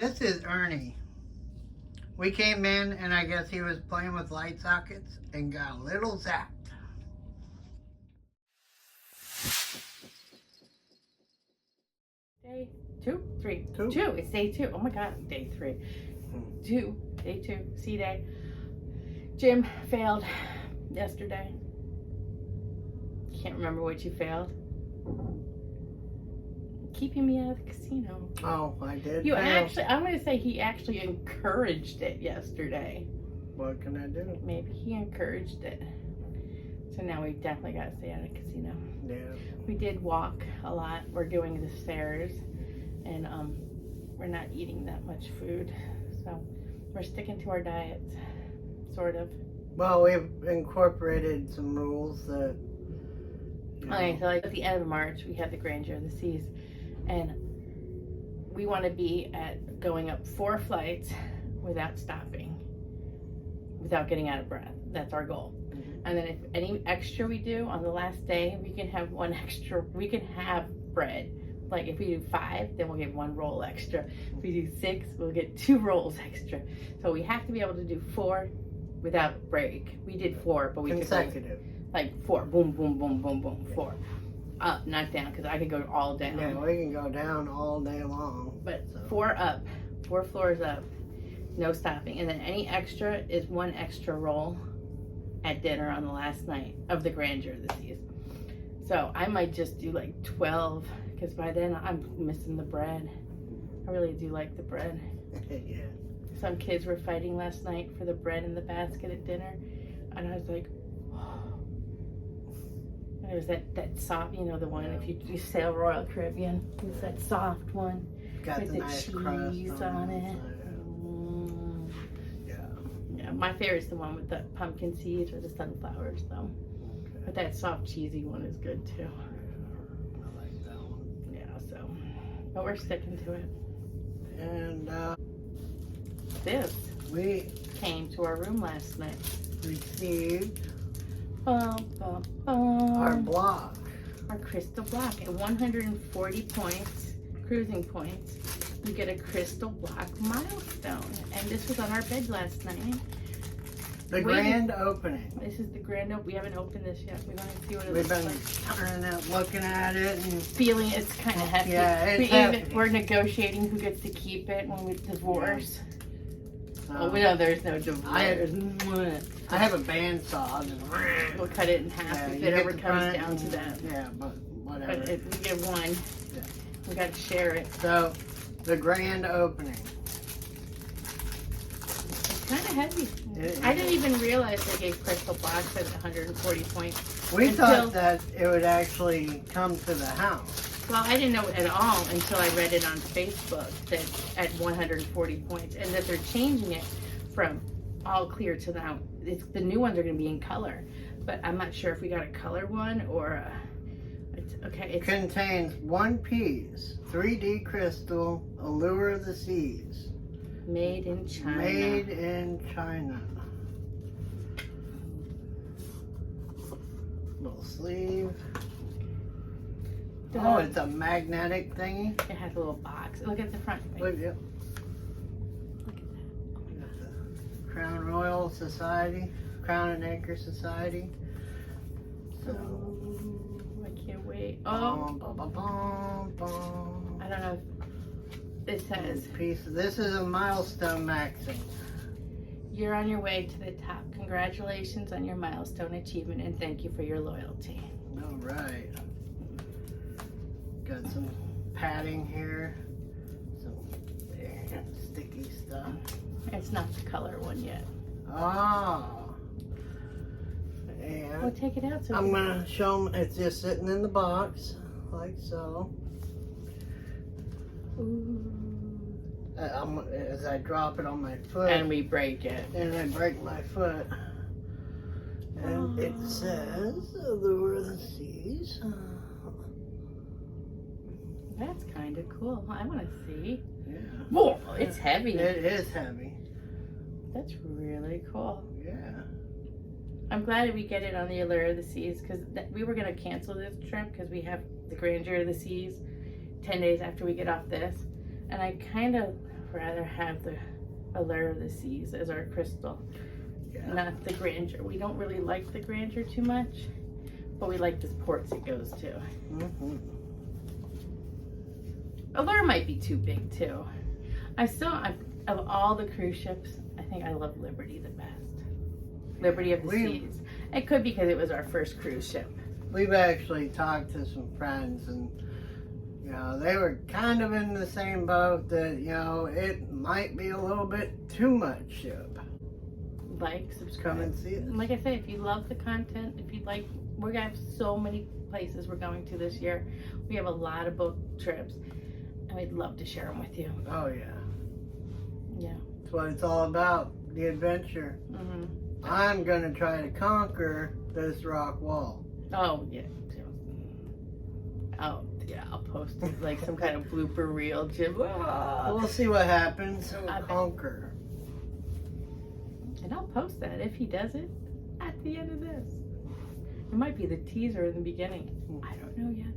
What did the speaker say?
This is Ernie. We came in and I guess he was playing with light sockets and got a little zapped. Day 2, 3, Two. 2. It's day 2. Oh my God, day 3. 2, day 2, C day. Jim failed yesterday. Can't remember what you failed. Keeping me out of the casino. Oh, I did. You fail. actually, I'm going to say he actually encouraged it yesterday. What can I do? Maybe he encouraged it. So now we definitely got to stay out of the casino. Yeah. We did walk a lot. We're doing the stairs, and we're not eating that much food. So we're sticking to our diets, sort of. Well, we've incorporated some rules that. Okay, so like at the end of March, we have the Grandeur of the Seas, and we want to be at going up 4 flights without stopping, without getting out of breath. That's our goal. And then if any extra we do on the last day, we can have one extra. We can have bread. Like if we do 5, then we'll get 1 roll extra. If we do 6, we'll get 2 rolls extra. So we have to be able to do 4 without break. We did 4, but we consecutive. could like 4, boom, boom, boom, boom, boom, 4. Up, not down, because I could go all down. Yeah, we can go down all day long. But so. 4 up, 4 floors up, no stopping. And then any extra is 1 extra roll at dinner on the last night of the Grandeur of the Seas. So I might just do like 12, because by then I'm missing the bread. I really do like the bread. Yeah. Some kids were fighting last night for the bread in the basket at dinner, and I was like, oh. And it was that soft, you know, the one, if you sail Royal Caribbean, it's that soft one Got with the nice cheese crust on it. Yeah, my favorite's the one with the pumpkin seeds or the sunflowers, though. Okay. But that soft, cheesy one is good too. Yeah, I like that one. Yeah, so, but we're sticking to it. And This we came to our room last night. received Bum, bum, bum. our block. Our crystal block at 140 points, cruising points. You get a crystal block milestone. And this was on our bed last night. The grand opening. This is the grand opening. We haven't opened this yet. We're going to see what it We've looks been like. turning it, looking at it, and Feeling it's kind of hefty. Yeah, it's hefty. We're negotiating who gets to keep it when we divorce. so Oh, we know there's no divorce. I have a bandsaw. We'll cut it in half Yeah, if you it get ever the comes front down to and- that. Yeah, but whatever. But if we get one, Yeah. we got to share it. So, the grand opening. It's kind of heavy. It I is. didn't even realize they gave crystal blocks at 140 points. We Until- thought that it would actually come to the house. Well, I didn't know it at all until I read it on Facebook that at 140 points, and that they're changing it from all clear to now. It's the new ones are going to be in color, but I'm not sure if we got a color one or a, it's okay. It's Contains 1 piece, 3D crystal, Allure of the Seas. made in China. Made in China. Little sleeve. Oh, it's a magnetic thingy. It has a little box. Look at the front. Look, yep. Look at that. Got the Crown Royal Society, Crown and Anchor Society. So, Ooh, I can't wait. Oh, bum, bum, bum, bum. I don't know if it says Piece. This is a milestone maxing. you're on your way to the top. Congratulations on your milestone achievement, and thank you for your loyalty. All right. Got some padding here. Some sticky stuff. It's not the color one yet. Oh. We'll And take it out. So I'm gonna show them. It's just sitting in the box, like so. Ooh. As I drop it on my foot, And we break it. and I break my foot. And it says Allure of the Seas. That's kind of cool. I want to see. Yeah. Whoa, it's heavy. It is heavy. That's really cool. Yeah. I'm glad we get it on the Allure of the Seas, because we were going to cancel this trip because we have the Grandeur of the Seas 10 days after we get off this. And I kind of rather have the Allure of the Seas as our crystal, not the Grandeur. We don't really like the Grandeur too much, but we like the ports it goes to. Allure might be too big too. Of all the cruise ships, I think I love Liberty the best. Liberty of the Seas. It could be because it was our first cruise ship. We've actually talked to some friends, and you know, they were kind of in the same boat that, you know, it might be a little bit too much ship. Like, subscribe. Come and see it. Like I say, if you love the content, if you like, we're gonna have so many places we're going to this year. We have a lot of boat trips, and we'd love to share them with you. Oh yeah. Yeah. That's what it's all about, the adventure. I'm gonna try to conquer this rock wall. Oh yeah. Oh yeah, I'll post it, like some kind of blooper reel, Jim. We'll see what happens. Conquer. And I'll post that if he does it at the end of this. It might be the teaser in the beginning. I don't know yet.